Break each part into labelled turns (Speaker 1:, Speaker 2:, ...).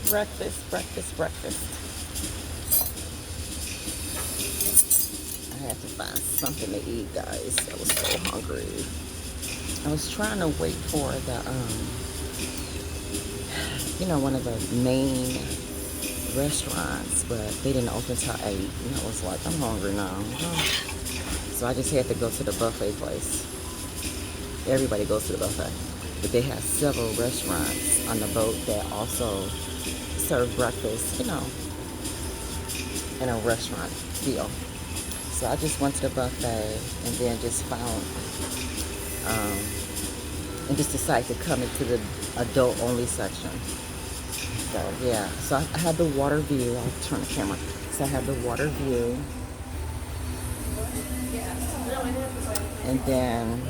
Speaker 1: Breakfast, breakfast, breakfast. I had to find something to eat, guys. I was so hungry. I was trying to wait for the, one of the main restaurants, but they didn't open till 8. And I was like, I'm hungry now. So I just had to go to the buffet place. Everybody goes to the buffet. But they have several restaurants on the boat that also serve breakfast, in a restaurant deal. So I just went to the buffet and then just found, and just decided to come into the adult only section. So yeah, so I had the water view. I'll turn the camera. So I had the water view. And then,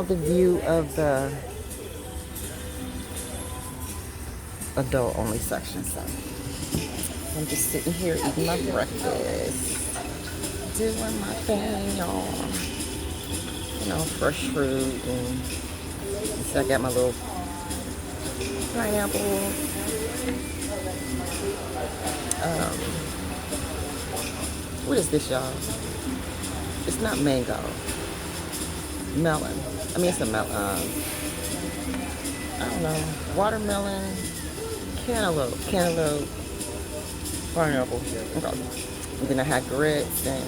Speaker 1: the view of the adult only section. So I'm just sitting here eating my breakfast, doing my thing, y'all. Fresh fruit, and so I got my little pineapple. What is this, y'all? It's not mango. Melon. I mean, it's a melon. I don't know. Watermelon, cantaloupe, pineapple. Okay. And then I had grits and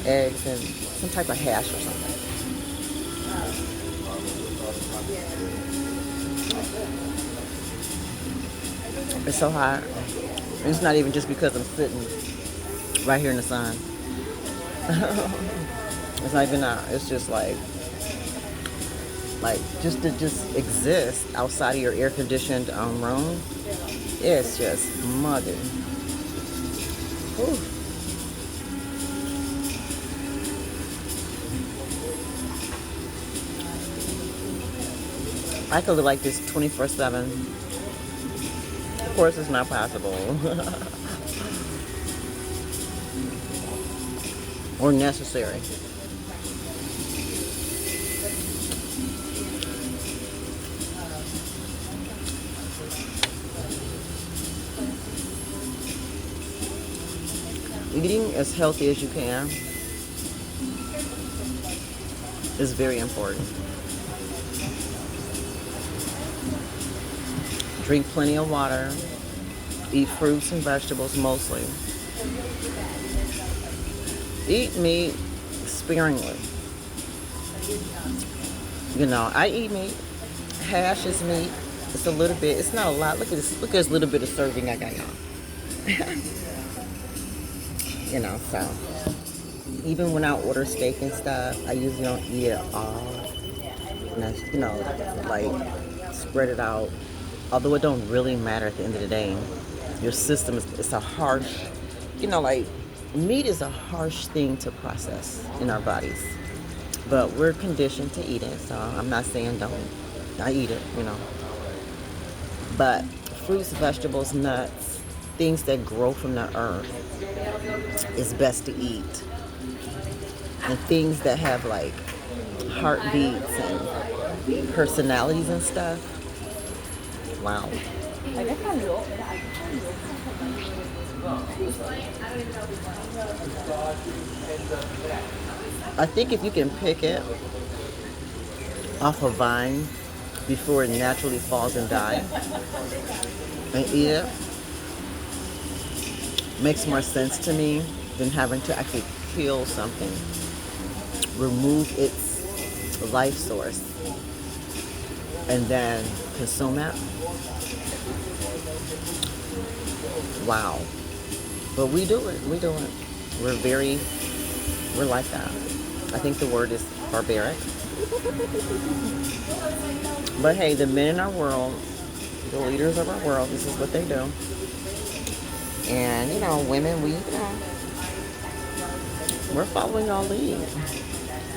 Speaker 1: eggs and some type of hash or something. It's so hot. And it's not even just because I'm sitting right here in the sun. It's not even that. It's just like just to just exist outside of your air-conditioned room. It's just muggy. Whew. I could live like this 24/7. Of course, it's not possible. Or necessary. Eating as healthy as you can is very important. Drink plenty of water. Eat fruits and vegetables mostly. Eat meat sparingly. I eat meat. Hash is meat. It's a little bit. It's not a lot. Look at this. Look at this little bit of serving I got, y'all. So even when I order steak and stuff, I usually don't eat it all. And I, spread it out. Although it don't really matter at the end of the day. Your system it's a harsh, meat is a harsh thing to process in our bodies. But we're conditioned to eat it, so I'm not saying don't. I eat it, But fruits, vegetables, nuts, things that grow from the earth is best to eat. And things that have heartbeats and personalities and stuff. Wow. I think if you can pick it off a vine before it naturally falls and dies and eat it, makes more sense to me than having to actually kill something, remove its life source, and then consume it. Wow. But we do it. We're like that. I think the word is barbaric. But hey, the men in our world, the leaders of our world, this is what they do. And, women, we're following y'all lead.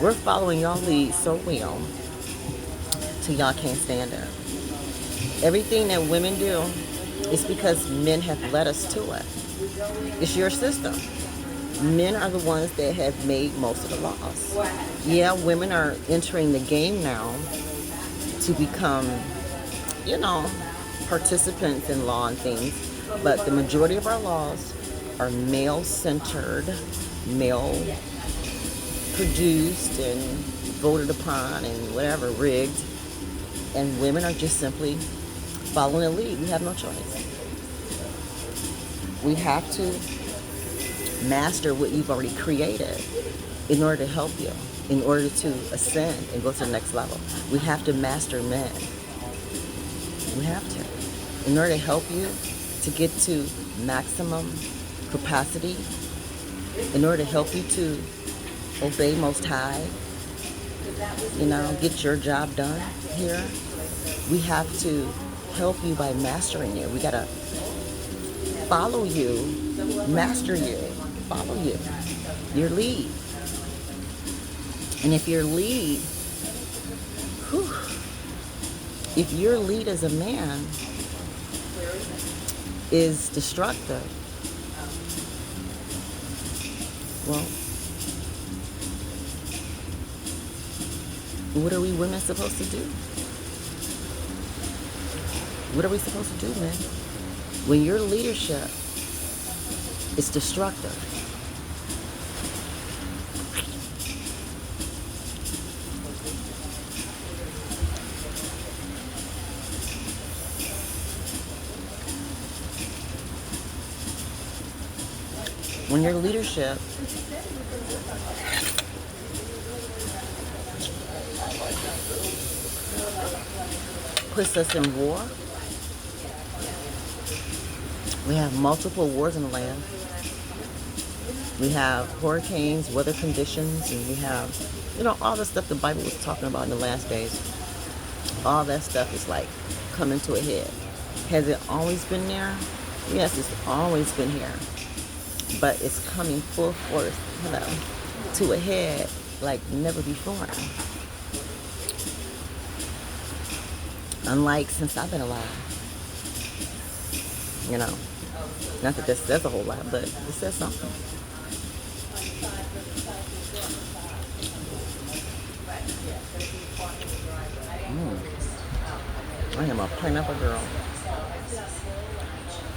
Speaker 1: We're following y'all lead so well till y'all can't stand it. Everything that women do is because men have led us to it. It's your system. Men are the ones that have made most of the laws. Yeah, women are entering the game now to become you know, participants in law and things, but the majority of our laws are male centered, male produced, and voted upon, and whatever, rigged. And women are just simply following the lead. We have no choice. We have to master what you've already created in order to help you, in order to ascend and go to the next level. We have to master men. We have to. In order to help you to get to maximum capacity, in order to help you to obey Most High, get your job done here, we have to help you by mastering you. We got to follow you, master you, follow you, your lead. And if your lead, if your lead as a man is destructive, well, what are we women supposed to do? What are we supposed to do, man? When your leadership is destructive, when your leadership puts us in war, we have multiple wars in the land. We have hurricanes, weather conditions, and we have, all the stuff the Bible was talking about in the last days. All that stuff is like coming to a head. Has it always been there? Yes, it's always been here. But it's coming full force, to a head like never before. Unlike since I've been alive. Not that this says a whole lot, but it says something. I am a pineapple girl.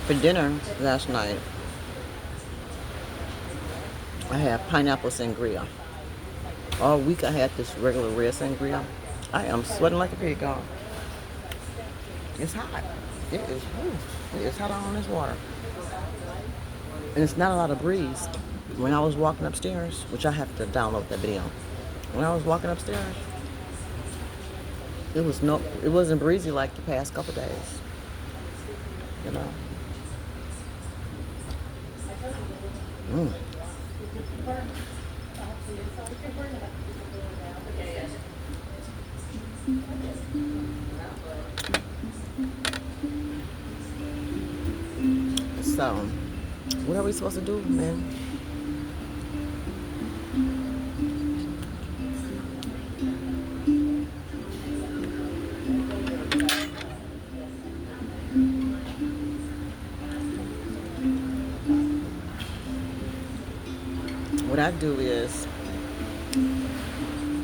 Speaker 1: For dinner last night, I had pineapple sangria. All week I had this regular red sangria. I am sweating like a pig, y'all. It's hot. It is hot on this water. And it's not a lot of breeze. When I was walking upstairs, which I have to download that video. When I was walking upstairs, it wasn't breezy like the past couple days. So, what are we supposed to do, man? What I do is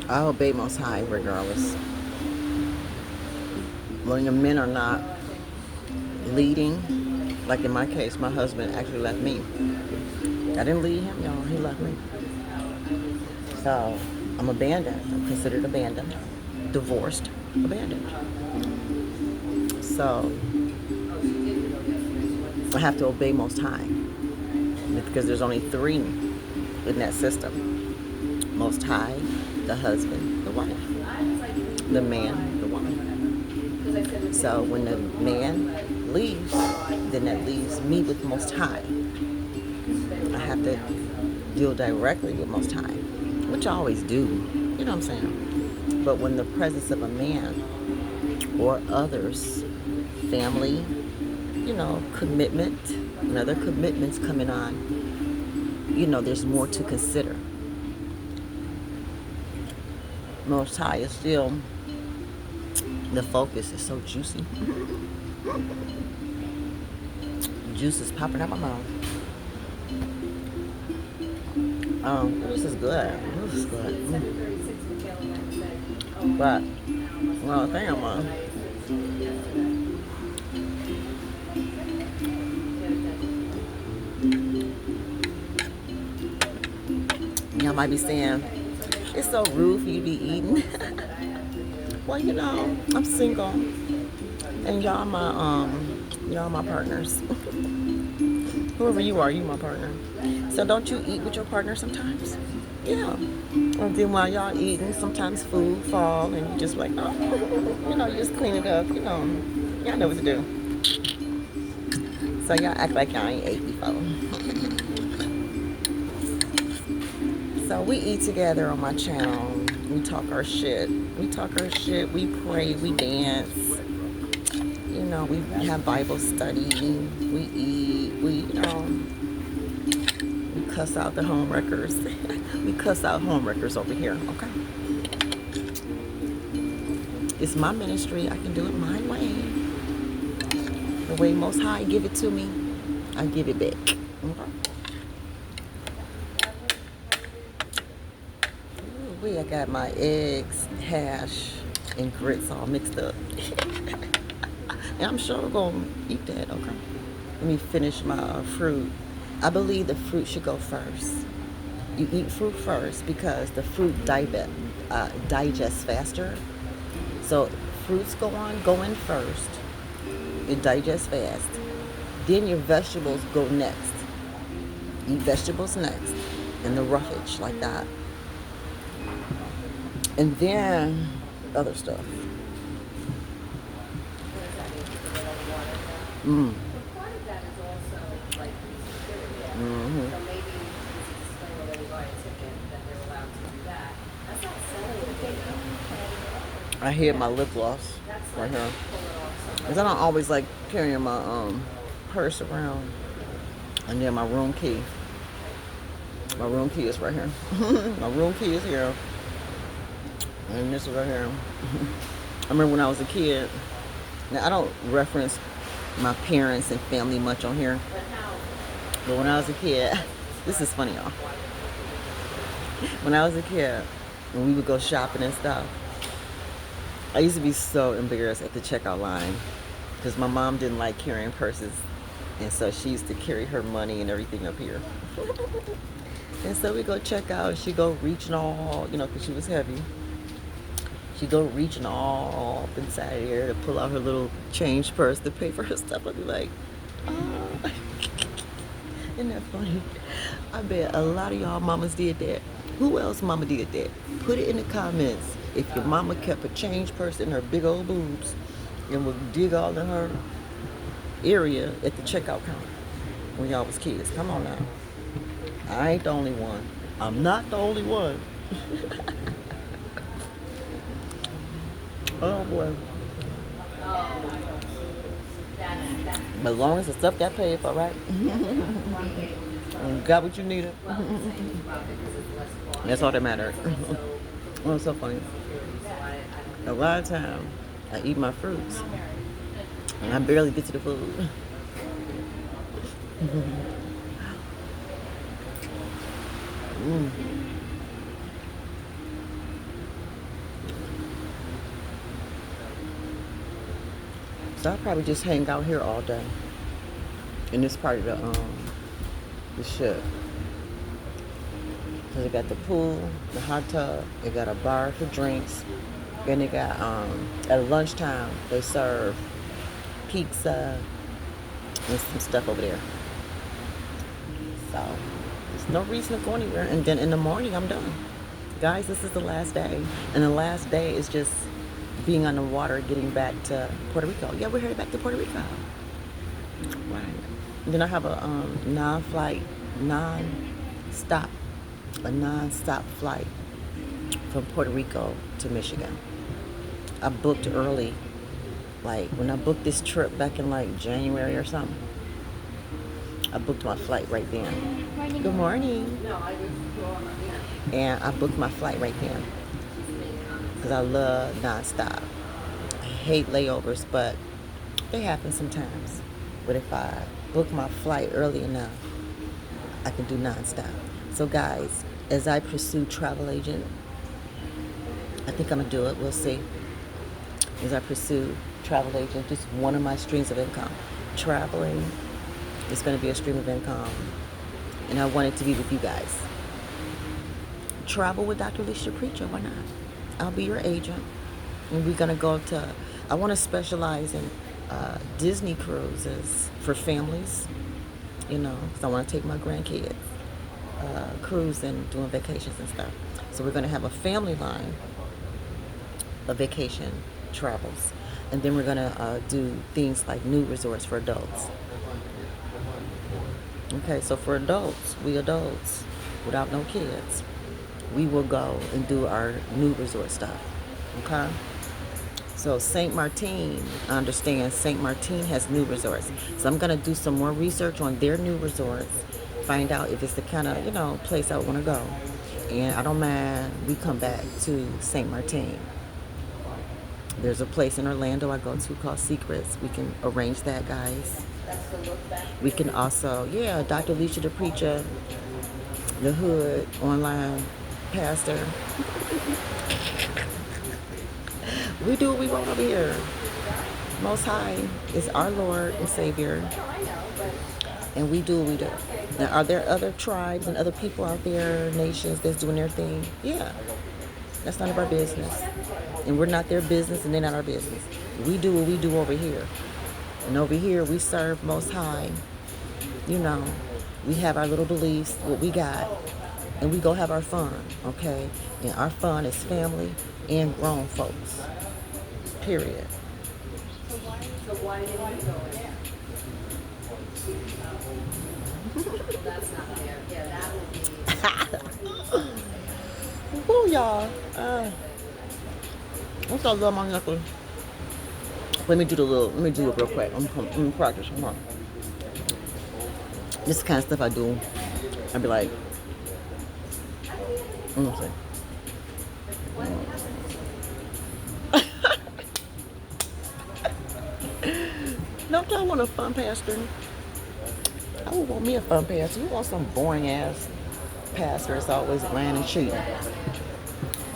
Speaker 1: I obey Most High regardless. When the men are not leading, like in my case, my husband actually left me. I didn't leave him, y'all. He left me. So I'm abandoned. I'm considered abandoned. Divorced, abandoned. So I have to obey Most High. Because there's only three in that system. Most High, the husband, the wife. The man, the woman. So when the man leaves, then that leaves me with Most High. I have to deal directly with Most High, which I always do. You know what I'm saying? But when the presence of a man or others, family, commitment, and other commitments coming on, there's more to consider. Most High is still, the focus is so juicy. Juice is popping out my mouth. This is good. This is good. But, well, I think I'm Y'all might be saying, it's so rude for you to be eating. Well, you know, I'm single, and y'all my partners. Whoever you are, you my partner. So don't you eat with your partner sometimes? Yeah. And then while y'all eating, sometimes food fall, and you just like, oh, you know, you just clean it up. You y'all know what to do. So y'all act like y'all ain't ate before. So we eat together on my channel. We talk our shit. We talk our shit. We pray. We dance. You know, we have Bible study. We eat. We cuss out the homewreckers. We cuss out homewreckers over here. Okay. It's my ministry. I can do it my way. The way Most High give it to me, I give it back. Okay. Ooh, I got my eggs, hash, and grits all mixed up. And I'm sure we're going to eat that. Okay. Let me finish my fruit. I believe the fruit should go first. You eat fruit first because the fruit digests faster. So fruits go in first. It digests fast. Then your vegetables go next. Eat vegetables next. And the roughage like that. And then other stuff. Mm. Mm-hmm. I hid my lip gloss right here. Because I don't always like carrying my purse around. And then my room key. My room key is right here. My room key is here. And this is right here. I remember when I was a kid. Now, I don't reference my parents and family much on here. But when I was a kid, this is funny, y'all. When I was a kid, when we would go shopping and stuff, I used to be so embarrassed at the checkout line because my mom didn't like carrying purses. And so she used to carry her money and everything up here. And so we go check out, and she go reaching all, because she was heavy. She go reaching all up inside here to pull out her little change purse to pay for her stuff. I'd be like, oh. Isn't that funny? I bet a lot of y'all mamas did that. Who else mama did that? Put it in the comments if your mama kept a change purse in her big old boobs and would dig all in her area at the checkout counter when y'all was kids. Come on now. I ain't the only one. I'm not the only one. Oh boy. But as long as the stuff got paid for, right? And got what you needed. That's all that mattered. Oh, it's so funny. A lot of time I eat my fruits and I barely get to the food. Mm. So I'll probably just hang out here all day in this part of the ship. Cause they got the pool, the hot tub, they got a bar for drinks, then they got at lunchtime they serve pizza and some stuff over there. So there's no reason to go anywhere. And then in the morning I'm done. Guys, this is the last day. And the last day is just being on the water, getting back to Puerto Rico. Yeah, we're headed back to Puerto Rico. Right. And then I have a non-stop flight from Puerto Rico to Michigan. I booked early. Like when I booked this trip back in like January or something, I booked my flight right then. Good morning. And I booked my flight right then. Because I love nonstop. I hate layovers, but they happen sometimes. But if I book my flight early enough, I can do nonstop. So guys, as I pursue travel agent, I think I'm going to do it. We'll see. as I pursue travel agent, just one of my streams of income. Traveling is going to be a stream of income, and I want it to be with you guys. Travel with Dr. Alicia Preacha, why not? I'll be your agent, and we're going to go to, I want to specialize in Disney cruises for families, you know, because I want to take my grandkids cruising, doing vacations and stuff. So we're going to have a family line of vacation travels, and then we're going to do things like new resorts for adults. Okay, so for adults, we adults without no kids, we will go and do our new resort stuff. Okay, so St. Martin, I understand St. Martin has new resorts, so I'm going to do some more research on their new resorts, find out if it's the kind of, you know, place I want to go. And I don't mind we come back to St. Martin. There's a place in Orlando I go to called Secrets. We can arrange that, guys. We can also, yeah, Dr. Alicia the Preacher, the Hood, online pastor. We do what we want over here. Most High is our Lord and Savior, and we do what we do. Now, are there other tribes and other people out there, nations that's doing their thing? Yeah, that's none of our business, and we're not their business, and they're not our business. We do what we do over here, and over here we serve Most High. You know, we have our little beliefs, what we got, and we go have our fun, okay? And our fun is family and grown folks, period. So why didn't you go in there? That's not fair. Yeah, that would be. Woo, y'all. I'm so love my knuckles. Let me do it real quick. Let me practice. Come on. This is the kind of stuff I do. I'd be like, let me see. Don't y'all want a fun pastor? I would want me a fun pastor. You want some boring ass pastor that's always lying and cheating?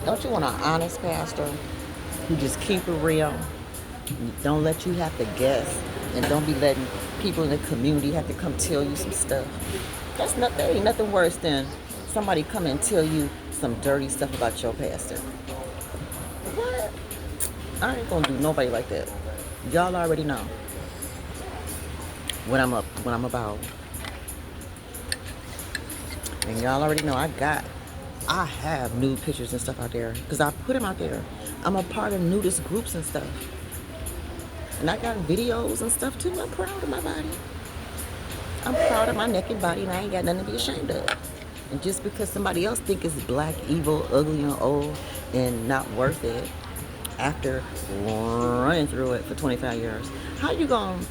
Speaker 1: Don't you want an honest pastor who just keep it real? Don't let you have to guess, and don't be letting people in the community have to come tell you some stuff. There ain't nothing worse than somebody come and tell you some dirty stuff about your pastor. What? I ain't gonna do nobody like that. Y'all already know what I'm about. And y'all already know I have nude pictures and stuff out there because I put them out there. I'm a part of nudist groups and stuff. And I got videos and stuff too. I'm proud of my body. I'm proud of my naked body, and I ain't got nothing to be ashamed of. And just because somebody else think it's black, evil, ugly, and old, and not worth it, after running through it for 25 years, how you gonna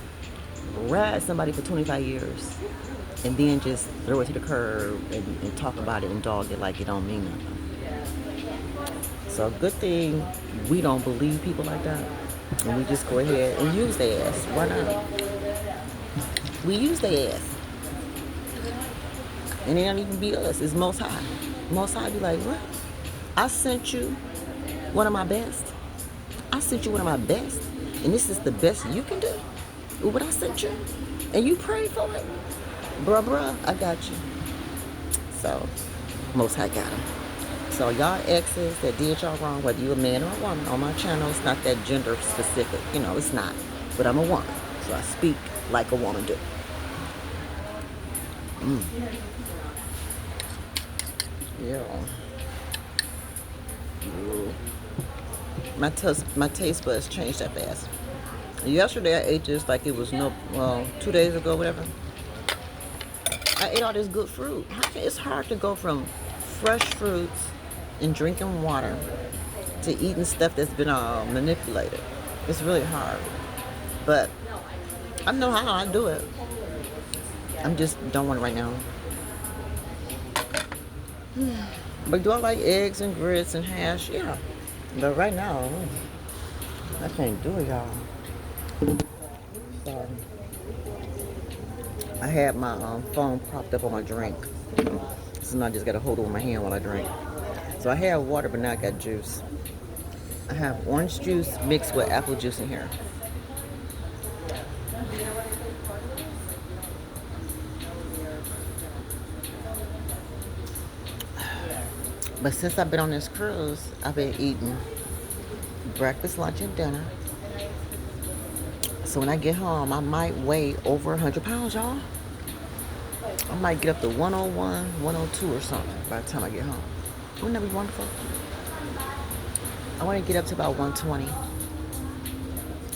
Speaker 1: ride somebody for 25 years and then just throw it to the curb and talk about it and dog it like it don't mean nothing? So good thing we don't believe people like that, and we just go ahead and use their ass. Why not? We use their ass, and it don't even be us. It's Most High. Most High be like, what? I sent you one of my best. I sent you one of my best, and this is the best you can do. What I sent you, and you prayed for it, bruh, I got you. So, Most High got him. So y'all exes that did y'all wrong, whether you a man or a woman, on my channel, it's not that gender specific. You know, it's not. But I'm a woman, so I speak like a woman do. Yeah. Ooh. My taste buds changed that fast. Yesterday I ate this like it was 2 days ago, whatever. I ate all this good fruit. It's hard to go from fresh fruits and drinking water to eating stuff that's been manipulated. It's really hard. But I know how I do it. I'm just don't want it right now. But do I like eggs and grits and hash? Yeah. But right now, I can't do it, y'all. So, I had my phone propped up on my drink. So now I just got to hold it with my hand while I drink. So I had water, but now I got juice. I have orange juice mixed with apple juice in here. But since I've been on this cruise, I've been eating breakfast, lunch, and dinner. So when I get home, I might weigh over 100 pounds, y'all. I might get up to 101, 102 or something by the time I get home. Wouldn't that be wonderful? I want to get up to about 120.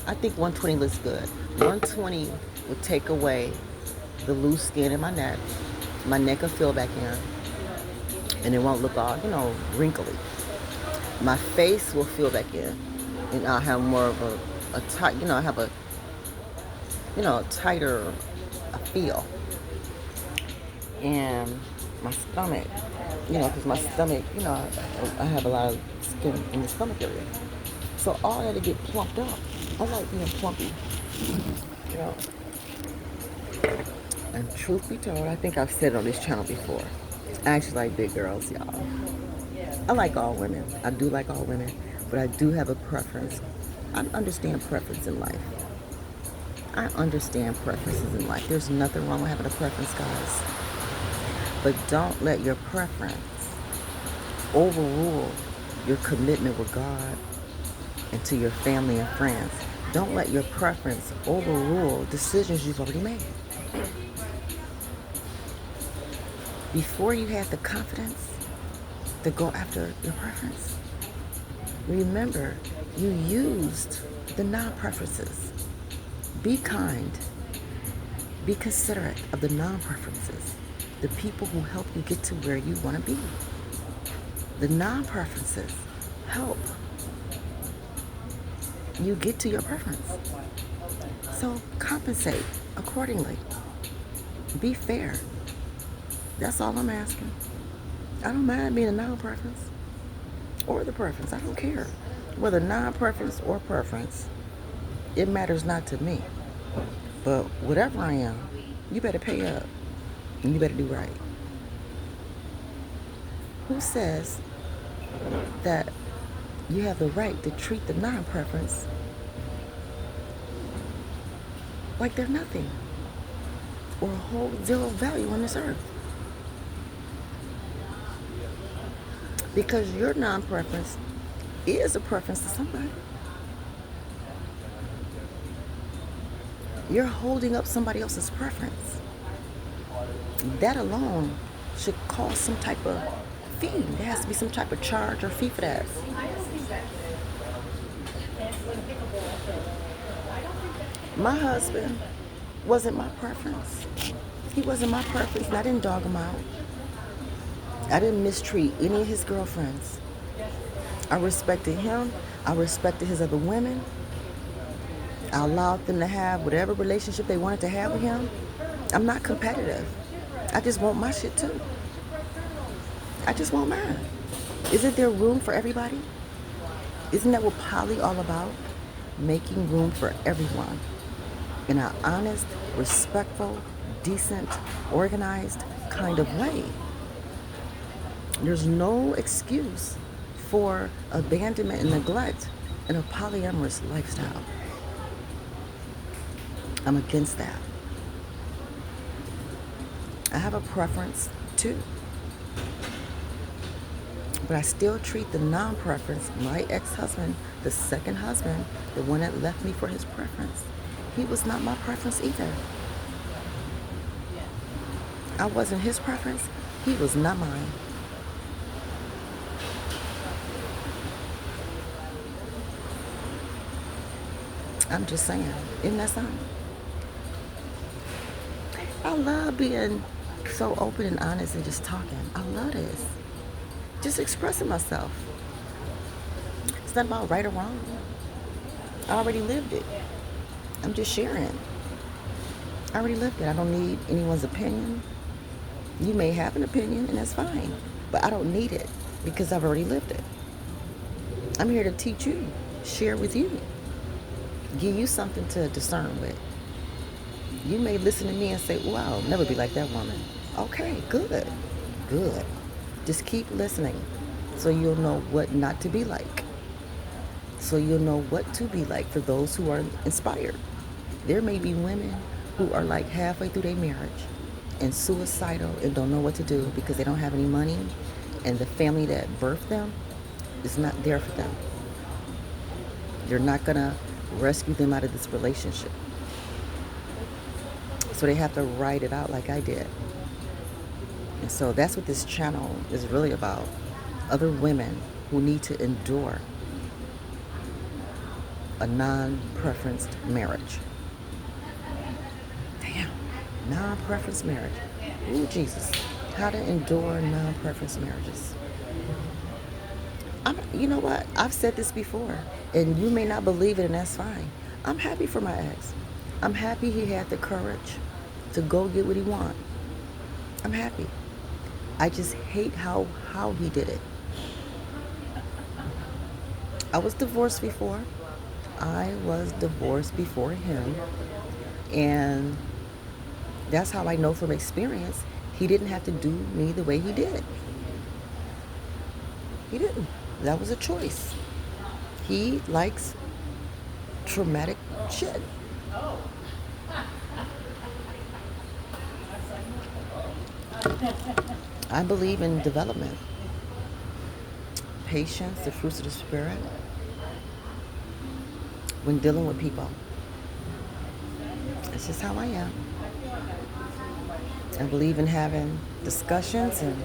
Speaker 1: I think 120 looks good. 120 would take away the loose skin in my neck. My neck will fill back in, and it won't look all, wrinkly. My face will fill back in, and I'll have more of a tight, I have a, tighter feel. And my stomach, because my stomach, I have a lot of skin in the stomach area. So all that to get plumped up. I like being plumpy, you know. And truth be told, I think I've said it on this channel before. I actually like big girls, y'all. I like all women. I do like all women, but I do have a preference. I understand preference in life. I understand preferences in life. There's nothing wrong with having a preference, guys. But don't let your preference overrule your commitment with God and to your family and friends. Don't let your preference overrule decisions you've already made. Before you have the confidence to go after your preference, remember you used the non-preferences. Be kind. Be considerate of the non-preferences, the people who help you get to where you want to be. The non-preferences help you get to your preference. So compensate accordingly. Be fair. That's all I'm asking. I don't mind being a non-preference or the preference. I don't care. Whether non-preference or preference, it matters not to me. But whatever I am, you better pay up and you better do right. Who says that you have the right to treat the non-preference like they're nothing or hold zero value on this earth? Because your non-preference is a preference to somebody. You're holding up somebody else's preference. That alone should cause some type of fee. There has to be some type of charge or fee for that. My husband wasn't my preference. He wasn't my preference, and I didn't dog him out. I didn't mistreat any of his girlfriends. I respected him. I respected his other women. I allowed them to have whatever relationship they wanted to have with him. I'm not competitive. I just want my shit too. I just want mine. Isn't there room for everybody? Isn't that what poly all about? Making room for everyone in an honest, respectful, decent, organized kind of way. There's no excuse for abandonment and neglect in a polyamorous lifestyle. I'm against that. I have a preference too. But I still treat the non-preference, my ex-husband, the second husband, the one that left me for his preference. He was not my preference either. I wasn't his preference. He was not mine. I'm just saying, isn't that something? I love being so open and honest and just talking. I love this. Just expressing myself. It's not about right or wrong. I already lived it. I'm just sharing. I already lived it. I don't need anyone's opinion. You may have an opinion, and that's fine. But I don't need it because I've already lived it. I'm here to teach you, share with you, give you something to discern with. You may listen to me and say, wow, I'll never be like that woman. Okay, good. Good. Just keep listening so you'll know what not to be like. so you'll know what to be like for those who are inspired. There may be women who are like halfway through their marriage and suicidal and don't know what to do because they don't have any money, and the family that birthed them is not there for them. They're not gonna rescue them out of this relationship. So they have to write it out like I did. And so that's what this channel is really about. Other women who need to endure a non-preferenced marriage. Damn, non-preference marriage. Ooh, Jesus. How to endure non-preference marriages. You know what? I've said this before, and you may not believe it, and that's fine. I'm happy for my ex. I'm happy he had the courage to go get what he wanted. I'm happy. I just hate how he did it. I was divorced before. I was divorced before him, and that's how I know from experience he didn't have to do me the way he did. He didn't. That was a choice. He likes traumatic shit. I believe in development, patience, the fruits of the spirit when dealing with people. That's just how I am. I believe in having discussions and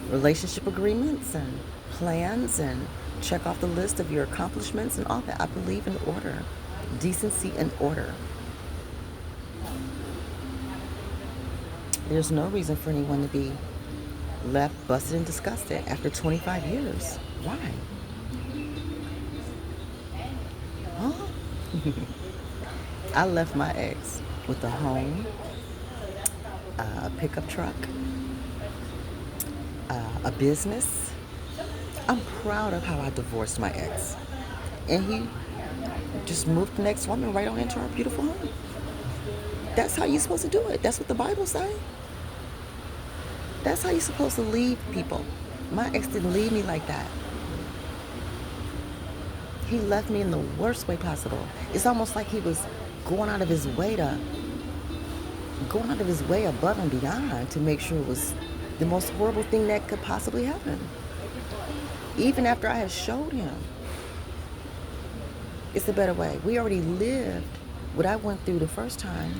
Speaker 1: relationship agreements and plans and check off the list of your accomplishments and all that. I believe in order, decency and order. There's no reason for anyone to be left busted and disgusted after 25 years. Why? Huh? I left my ex with a home, a pickup truck, a business. I'm proud of how I divorced my ex. And he just moved the next woman right on into our beautiful home. That's how you're supposed to do it. That's what the Bible says. That's how you're supposed to leave people. My ex didn't leave me like that. He left me in the worst way possible. It's almost like he was going out of his way above and beyond to make sure it was the most horrible thing that could possibly happen. Even after I had showed him it's a better way. We already lived what I went through the first time.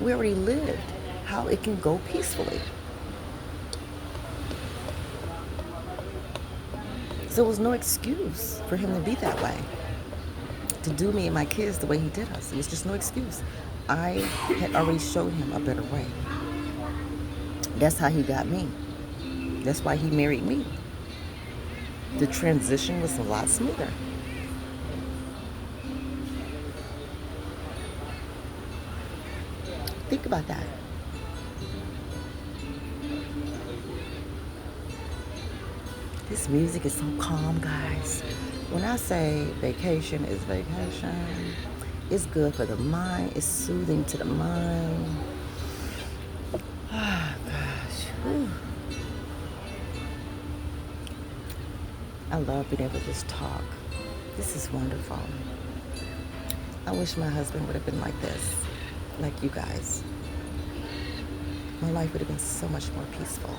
Speaker 1: We already lived how it can go peacefully. So it was no excuse for him to be that way, to do me and my kids the way he did us. It was just no excuse. I had already showed him a better way. That's how he got me. That's why he married me. The transition was a lot smoother. Think about that. This music is so calm, guys. When I say vacation is vacation, it's good for the mind. It's soothing to the mind. Ah, gosh. Whew. I love being able to just talk. This is wonderful. I wish my husband would have been like this, like you guys. My life would have been so much more peaceful.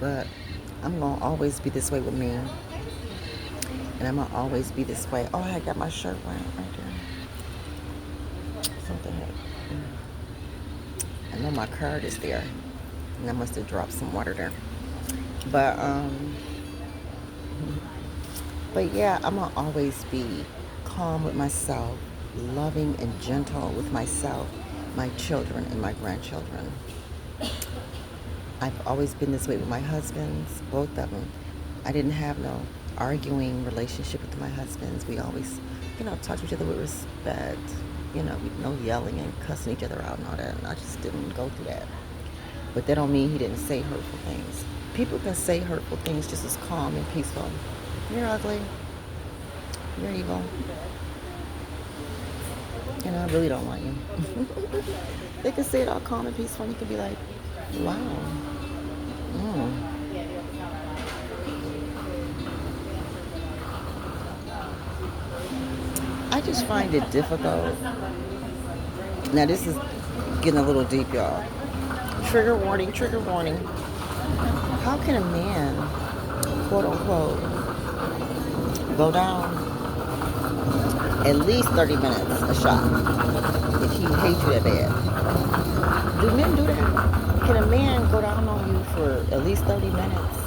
Speaker 1: But I'm going to always be this way with me. And I'm going to always be this way. Oh, I got my shirt right there. Something happened. I know my card is there. And I must have dropped some water there. But yeah, I'm going to always be calm with myself, loving and gentle with myself, my children, and my grandchildren. I've always been this way with my husbands, both of them. I didn't have no arguing relationship with my husbands. We always, talk to each other with respect. No yelling and cussing each other out and all that. And I just didn't go through that. But that don't mean he didn't say hurtful things. People can say hurtful things just as calm and peaceful. You're ugly. You're evil. And I really don't want you. They can say it all calm and peaceful, and you can be like, wow. Mm. I just find it difficult. Now, this is getting a little deep, y'all. Trigger warning, trigger warning. How can a man, quote unquote, go down at least 30 minutes a shot if he hates you that bad? Do men do that? Can a man go down on you for at least 30 minutes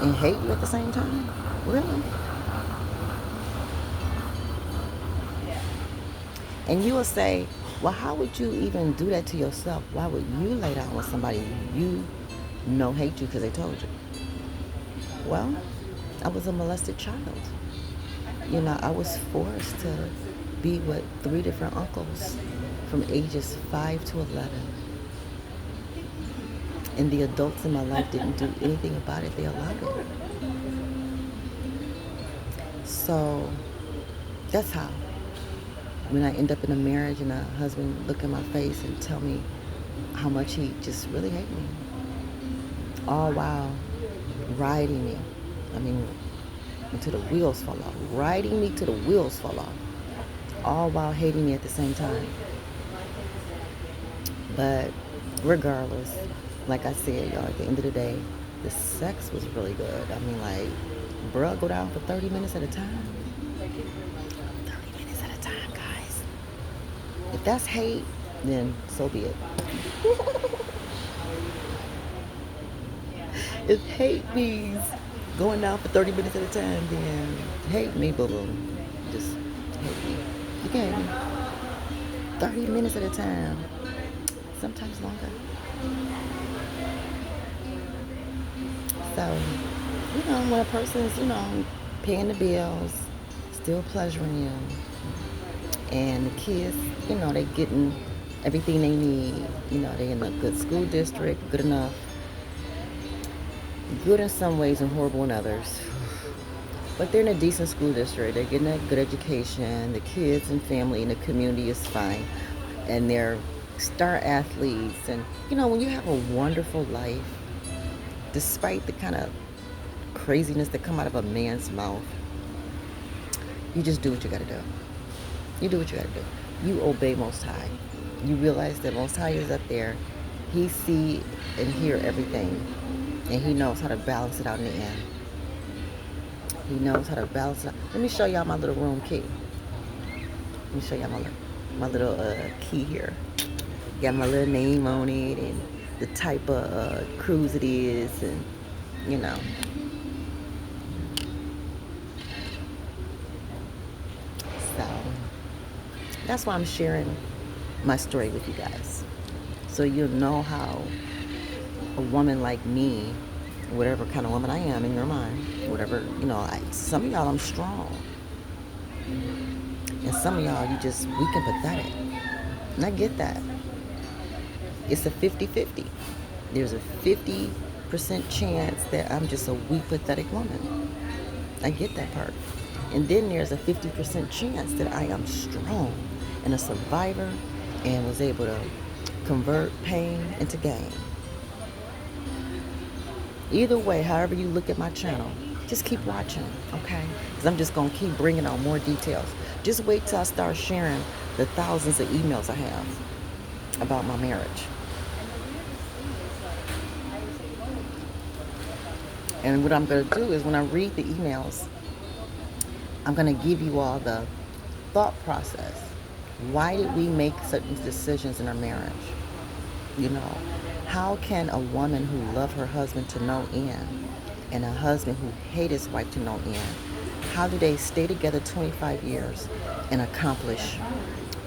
Speaker 1: and hate you at the same time? Really? And you will say, well, how would you even do that to yourself? Why would you lay down with somebody you know hate you because they told you? Well, I was a molested child. I was forced to be with 3 different uncles from ages 5 to 11. And the adults in my life didn't do anything about it. They allowed it. So that's how. When I end up in a marriage and a husband look in my face and tell me how much he just really hates me. All while riding me. I mean, until the wheels fall off. Riding me till the wheels fall off. All while hating me at the same time. But regardless, like I said, y'all, at the end of the day, the sex was really good. I mean, like, bruh, go down for 30 minutes at a time. 30 minutes at a time, guys. If that's hate, then so be it. If hate means going down for 30 minutes at a time, then hate me, boo-boo. Just hate me. You can hate me. 30 minutes at a time. Sometimes longer. So, when a person's, paying the bills, still pleasuring you, and the kids, they getting everything they need, they in a good school district, good enough, good in some ways and horrible in others. But they're in a decent school district, they're getting a good education, the kids and family and the community is fine, and they're star athletes, and when you have a wonderful life, despite the kind of craziness that come out of a man's mouth, you just do what you gotta do. You do what you gotta do. You obey Most High. You realize that Most High is up there. He see and hear everything, and he knows how to balance it out in the end. He knows how to balance it out. Let me show y'all my little room key. Let me show y'all my little key here. Got my little name on it and the type of cruise it is, and So that's why I'm sharing my story with you guys, so you'll know how a woman like me, whatever kind of woman I am in your mind, whatever, some of y'all I'm strong, and some of y'all you just weak and pathetic, and I get that. It's a 50-50. There's a 50% chance that I'm just a weak, pathetic woman. I get that part. And then there's a 50% chance that I am strong and a survivor and was able to convert pain into gain. Either way, however you look at my channel, just keep watching, okay? Because I'm just going to keep bringing out more details. Just wait till I start sharing the thousands of emails I have about my marriage. And what I'm going to do is when I read the emails, I'm going to give you all the thought process. Why did we make certain decisions in our marriage? How can a woman who loved her husband to no end and a husband who hated his wife to no end, how do they stay together 25 years and accomplish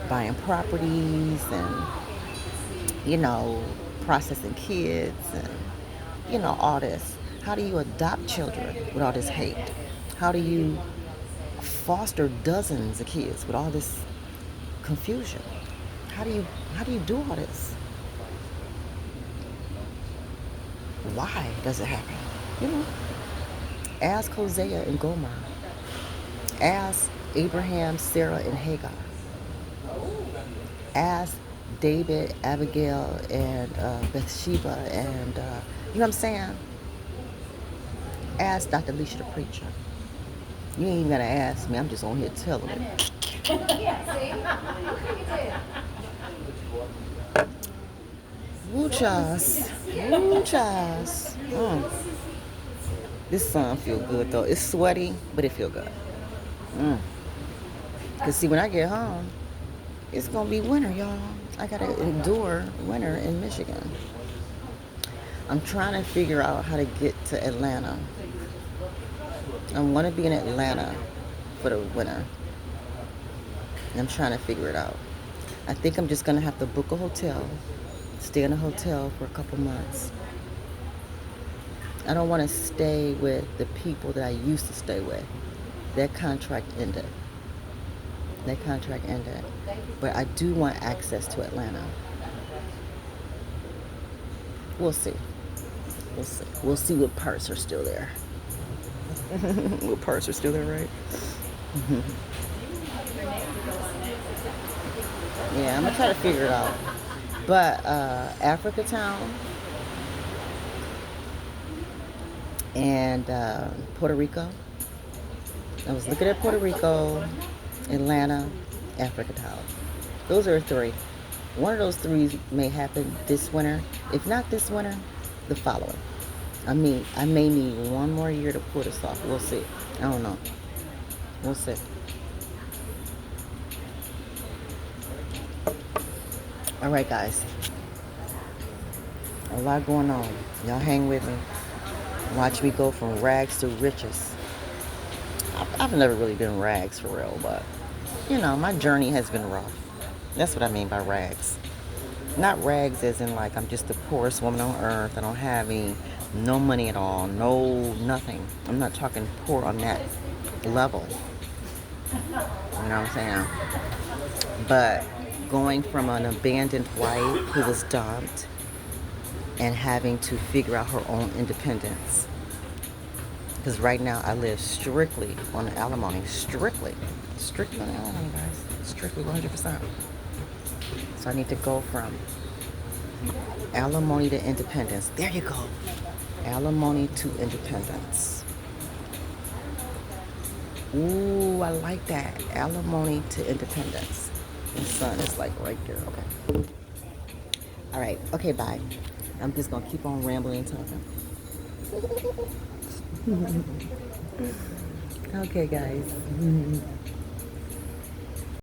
Speaker 1: buying properties and, processing kids and, all this? How do you adopt children with all this hate? How do you foster dozens of kids with all this confusion? How do you do all this? Why does it happen? Ask Hosea and Gomer. Ask Abraham, Sarah, and Hagar. Ask David, Abigail, and Bathsheba, and you know what I'm saying? Ask Dr. Alicia the preacher. You ain't even gotta ask me. I'm just on here telling it. Muchas. Muchas. This sun feel good though. It's sweaty, but it feel good. Cause see, when I get home, it's gonna be winter, y'all. I gotta endure winter in Michigan. I'm trying to figure out how to get to Atlanta. I want to be in Atlanta for the winter. And I'm trying to figure it out. I think I'm just gonna have to book a hotel, stay in a hotel for a couple months. I don't want to stay with the people that I used to stay with. That contract ended. That contract ended. But I do want access to Atlanta. We'll see. We'll see. We'll see what parts are still there. What parts are still there, right? Yeah, I'm gonna try to figure it out. But Africa Town and Puerto Rico. I was looking at Puerto Rico, Atlanta, Africa Town. Those are three. One of those three may happen this winter. If not this winter, the following. I may need one more year to pull this off. We'll see. I don't know. We'll see. All right, guys. A lot going on. Y'all hang with me. Watch me go from rags to riches. I've never really been rags for real, but you know, my journey has been rough. That's what I mean by rags. Not rags as in like I'm just the poorest woman on earth. I don't have no money at all, no nothing. I'm not talking poor on that level. You know what I'm saying? But going from an abandoned wife who was dumped and having to figure out her own independence. Because right now I live strictly on the alimony. Strictly on the alimony, guys. Strictly 100%. So I need to go from alimony to independence. There you go. Alimony to independence. Ooh, I like that. Alimony to independence. The sun is like right there. Okay. All right. Okay, bye. I'm just going to keep on rambling and talking. Okay, guys.